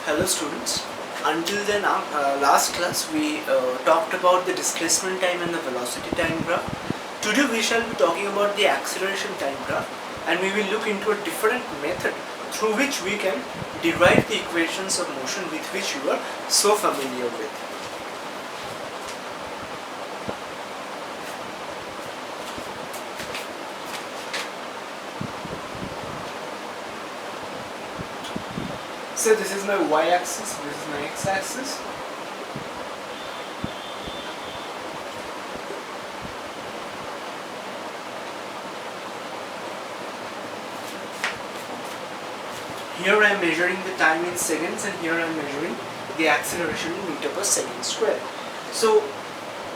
Hello students. Until then, last class we talked about the displacement time and the velocity time graph. Today we shall be talking about the acceleration time graph, and we will look into a different method through which we can derive the equations of motion with which you are so familiar with. So this is my y-axis, this is my x-axis. Here I am measuring the time in seconds, and here I am measuring the acceleration in meter per second square. So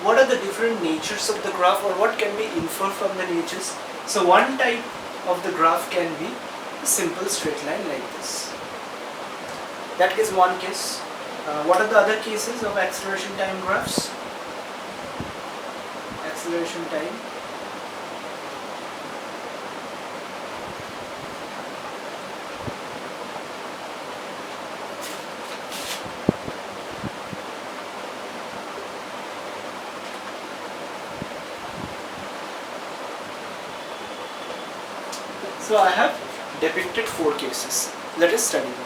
what are the different natures of the graph, or what can be inferred from the natures? So one type of the graph can be a simple straight line like this. That is one case. What are the other cases of acceleration time graphs? Acceleration time. So I have depicted four cases. Let us study them.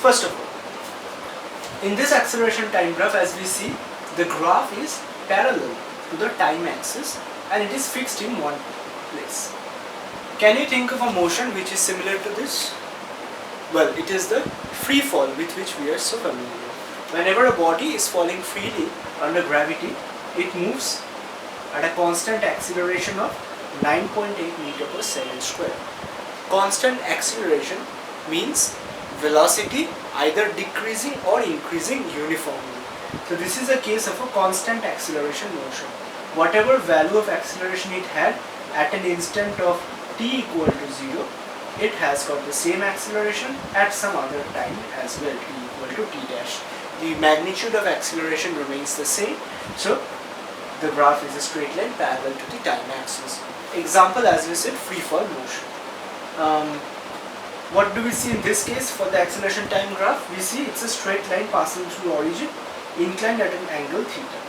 First of all, in this acceleration time graph, as we see, the graph is parallel to the time axis and it is fixed in one place. Can you think of a motion which is similar to this? Well, it is the free fall with which we are so familiar. Whenever a body is falling freely under gravity, it moves at a constant acceleration of 9.8 meter per second square. Constant acceleration means velocity either decreasing or increasing uniformly. So this is a case of a constant acceleration motion. Whatever value of acceleration it had at an instant of t equal to 0, it has got the same acceleration at some other time as well, t equal to t dash. The magnitude of acceleration remains the same, so the graph is a straight line parallel to the time axis. Example, as we said, free fall motion. What do we see in this case for the acceleration time graph? We see it's a straight line passing through origin, inclined at an angle theta.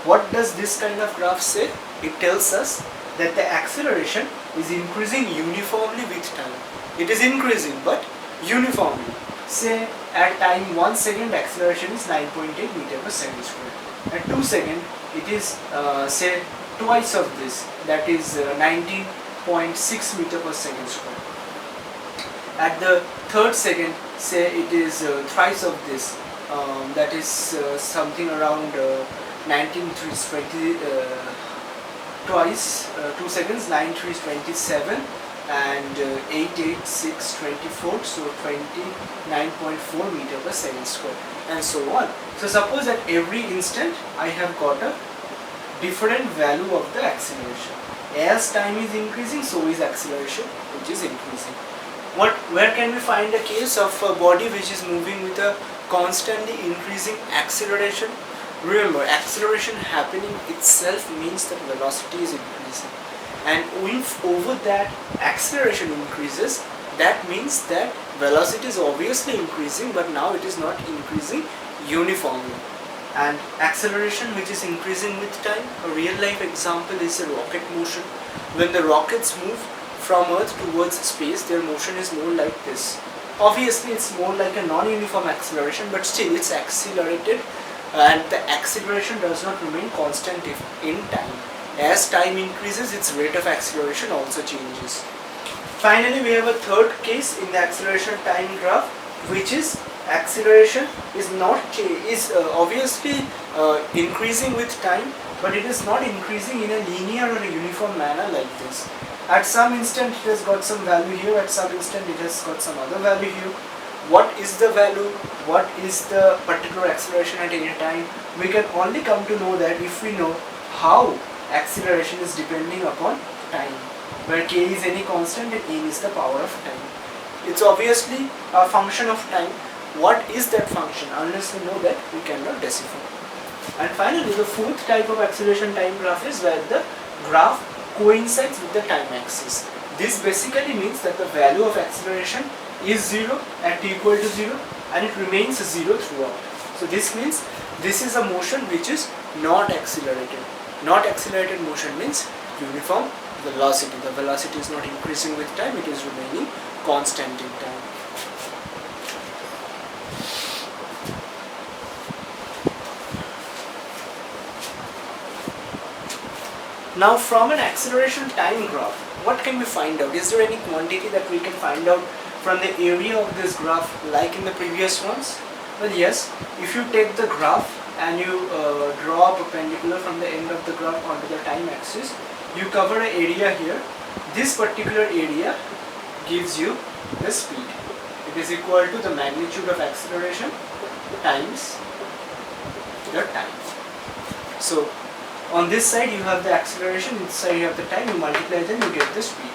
What does this kind of graph say? It tells us that the acceleration is increasing uniformly with time. It is increasing but uniformly. Say at time 1 second, acceleration is 9.8 meter per second square. At 2 seconds, it is say twice of this, that is 19.6 meter per second square. At the third second, say it is thrice of this, that is something around 19.320, twice 2 seconds, 9.327 and 8.8624, so 29.4 meter per second square, and so on. So suppose at every instant I have got a different value of the acceleration. As time is increasing, so is acceleration, which is increasing. Where can we find a case of a body which is moving with a constantly increasing acceleration? Remember, acceleration happening itself means that velocity is increasing, and if over that acceleration increases, that means that velocity is obviously increasing, but now it is not increasing uniformly. And acceleration which is increasing with time, a real life example is a rocket motion. When the rockets move from Earth towards space, their motion is more like this. Obviously it's more like a non-uniform acceleration, but still it's accelerated, and the acceleration does not remain constant in time. As time increases, its rate of acceleration also changes. Finally, we have a third case in the acceleration time graph, which is acceleration is obviously increasing with time, but it is not increasing in a linear or a uniform manner like this. At some instant it has got some value here, at some instant it has got some other value here. What is the value? What is the particular acceleration at any time? We can only come to know that if we know how acceleration is depending upon time, where k is any constant and n is the power of time. It's obviously a function of time. What is that function? Unless we know that, we cannot decipher. And finally, the fourth type of acceleration time graph is where the graph coincides with the time axis. This basically means that the value of acceleration is 0 at t equal to 0, and it remains 0 throughout. So this means this is a motion which is not accelerated. Not accelerated motion means uniform velocity. The velocity is not increasing with time, it is remaining constant in time. Now from an acceleration time graph, what can we find out? Is there any quantity that we can find out from the area of this graph like in the previous ones? Well, yes, if you take the graph and you draw a perpendicular from the end of the graph onto the time axis, you cover an area here. This particular area gives you the speed. It is equal to the magnitude of acceleration times the time. So on this side you have the acceleration, this side you have the time, you multiply them, you get the speed.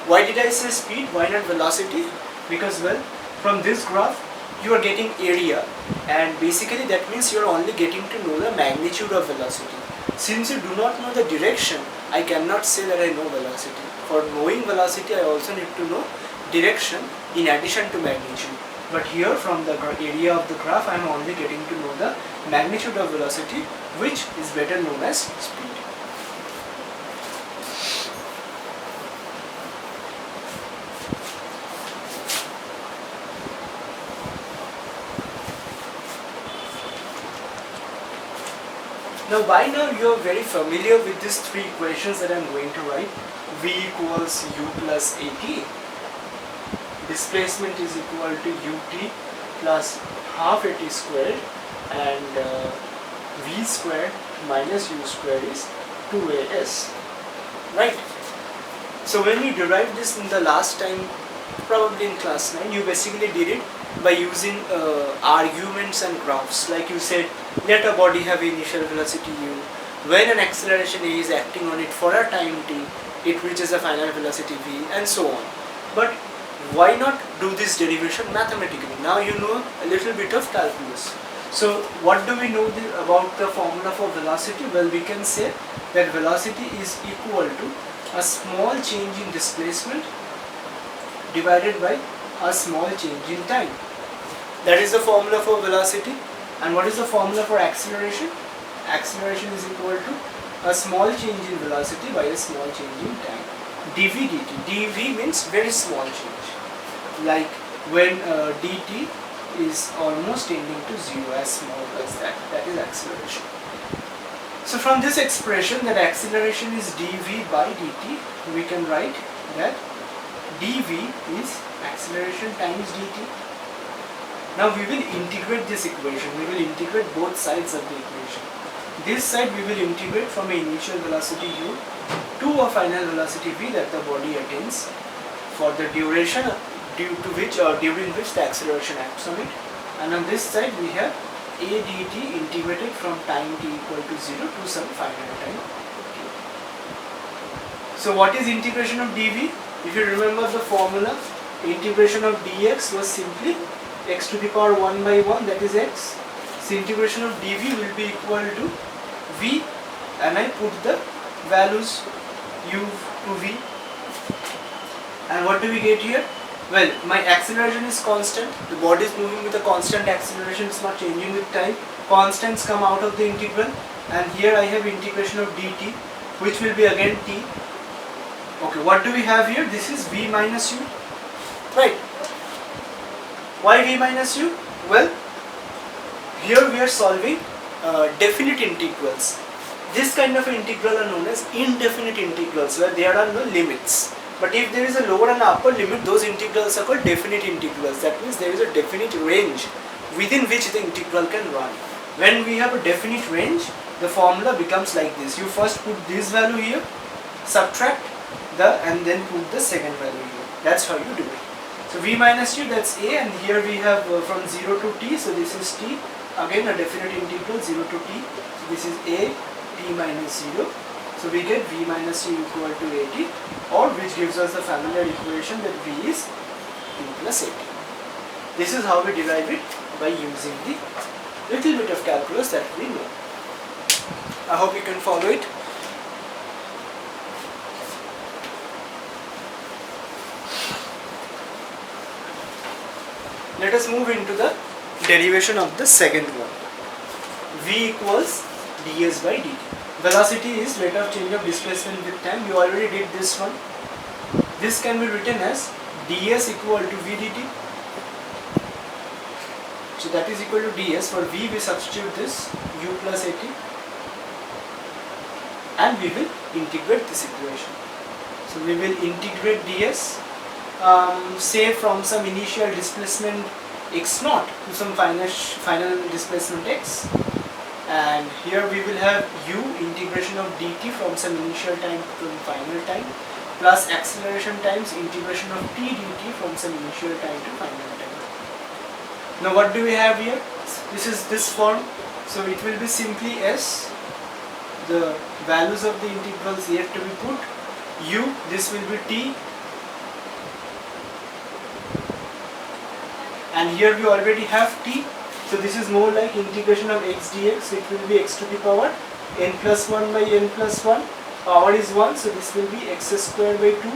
Why did I say speed? Why not velocity? Because, well, from this graph you are getting area, and basically that means you are only getting to know the magnitude of velocity. Since you do not know the direction, I cannot say that I know velocity. For knowing velocity I also need to know direction in addition to magnitude. But here from the area of the graph I am only getting to know the magnitude of velocity, which is better known as speed. Now by now you are very familiar with these three equations that I am going to write. V equals u plus at. Displacement is equal to ut plus half at squared, and v squared minus u squared is 2as. Right? So when we derived this in the last time, probably in class 9, you basically did it by using arguments and graphs. Like you said, let a body have initial velocity u. When an acceleration a is acting on it for a time t, it reaches a final velocity v, and so on. But why not do this derivation mathematically? Now you know a little bit of calculus. So what do we know about the formula for velocity? Well, we can say that velocity is equal to a small change in displacement divided by a small change in time. That is the formula for velocity. And what is the formula for acceleration? Acceleration is equal to a small change in velocity by a small change in time. dv dt. dv means very small change. Like when dt is almost tending to 0, as small as that. That is acceleration. So from this expression that acceleration is dv by dt, we can write that dv is acceleration times dt. Now we will integrate this equation. We will integrate both sides of the equation. This side we will integrate from an initial velocity u to a final velocity v that the body attains for the duration during which the acceleration acts on it. And on this side we have a dt integrated from time t equal to 0 to some finite time t. So what is integration of dv? If you remember the formula, integration of dx was simply x to the power 1 by 1, that is x. So integration of dv will be equal to v, and I put the values u to v. And what do we get here? Well, my acceleration is constant. The body is moving with a constant acceleration, it's not changing with time. Constants come out of the integral, and here I have integration of dt, which will be again t. Okay, what do we have here? This is v minus u, right? Why v minus u? Well, here we are solving definite integrals. This kind of integral are known as indefinite integrals, where there are no limits. But if there is a lower and upper limit, those integrals are called definite integrals. That means there is a definite range within which the integral can run. When we have a definite range, the formula becomes like this. You first put this value here, subtract and then put the second value here. That's how you do it. So v minus u, that's a, and here we have from 0 to t, so this is t. Again a definite integral 0 to t. So this is a t minus 0. So we get v minus u equal to at, or which gives us the familiar equation that v is t plus at. This is how we derive it, by using the little bit of calculus that we know. I hope you can follow it. let us move into the derivation of the second one. V equals ds by dt. Velocity is rate of change of displacement with time. You already did this one. This can be written as ds equal to v dt. So that is equal to ds. For v we substitute this u plus at, and we will integrate this equation. So we will integrate ds, say from some initial displacement x naught to some final displacement x, and here we will have u integration of dt from some initial time to final time, plus acceleration times integration of t dt from some initial time to final time. Now what do we have here? This is this form, so it will be simply s. The values of the integrals yet to be put. U, this will be t, and here we already have t, so this is more like integration of x dx. It will be x to the power n plus 1 by n plus 1, power is 1, so this will be x square by 2.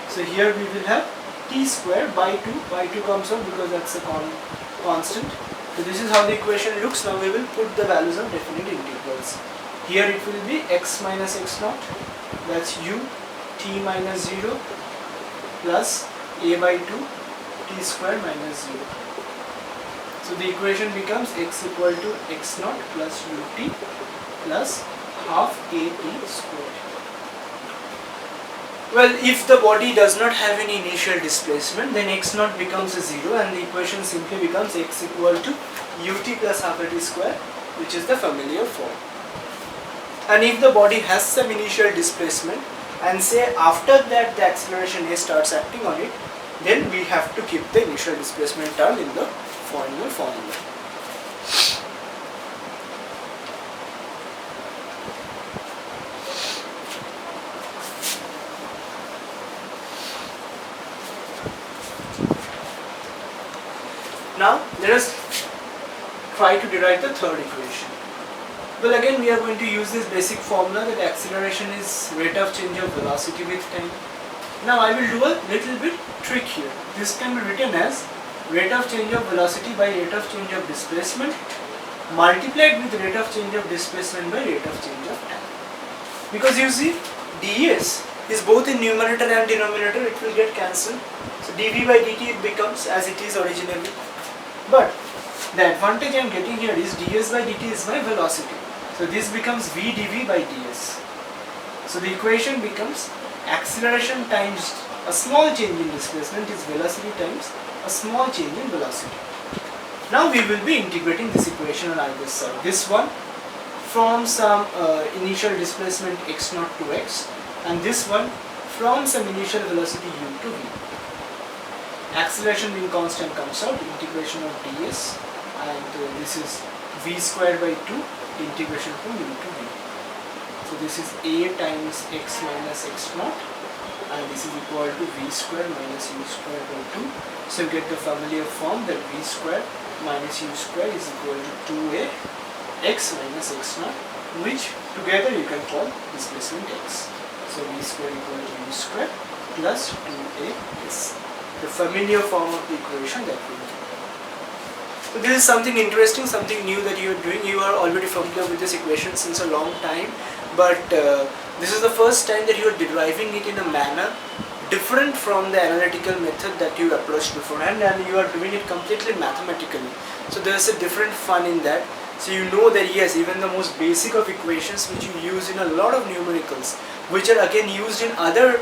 So here we will have t square by 2, by 2 comes out because that's a constant. So this is how the equation looks. Now we will put the values of definite integrals. Here it will be x minus x naught, that's u, t minus 0 plus a by 2 t square minus 0. So the equation becomes x equal to x naught plus ut plus half a t squared. Well, if the body does not have any initial displacement, then x naught becomes a 0 and the equation simply becomes x equal to ut plus half a t square, which is the familiar form. And if the body has some initial displacement and say after that the acceleration a starts acting on it, then we have to keep the initial displacement term in the final formula. Now let us try to derive the third equation. Well, again we are going to use this basic formula that acceleration is rate of change of velocity with time. Now I will do a little bit trick here. This can be written as rate of change of velocity by rate of change of displacement multiplied with rate of change of displacement by rate of change of time. Because you see, ds is both in numerator and denominator, it will get cancelled. So dv by dt it becomes as it is originally. But the advantage I am getting here is ds by dt is my velocity. So this becomes v dv by ds. So the equation becomes acceleration times a small change in displacement is velocity times a small change in velocity. Now we will be integrating this equation on either side. This one from some initial displacement x naught to x, and this one from some initial velocity u to v. Acceleration being constant comes out, integration of ds, and this is v square by 2 integration from u to v. So this is a times x minus x naught, and this is equal to v square minus u square by 2. So you get the familiar form that v square minus u square is equal to 2a x minus x naught, which together you can call displacement x. So v square equal to u square plus 2a is the familiar form of the equation that we know. So this is something interesting, something new that you are doing. You are already familiar with this equation since a long time, but this is the first time that you are deriving it in a manner different from the analytical method that you approached beforehand, and you are doing it completely mathematically. So there is a different fun in that. So you know that yes, even the most basic of equations which you use in a lot of numericals, which are again used in other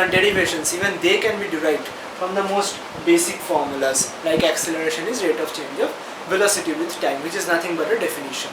derivations, even they can be derived from the most basic formulas, like acceleration is rate of change of velocity with time, which is nothing but a definition.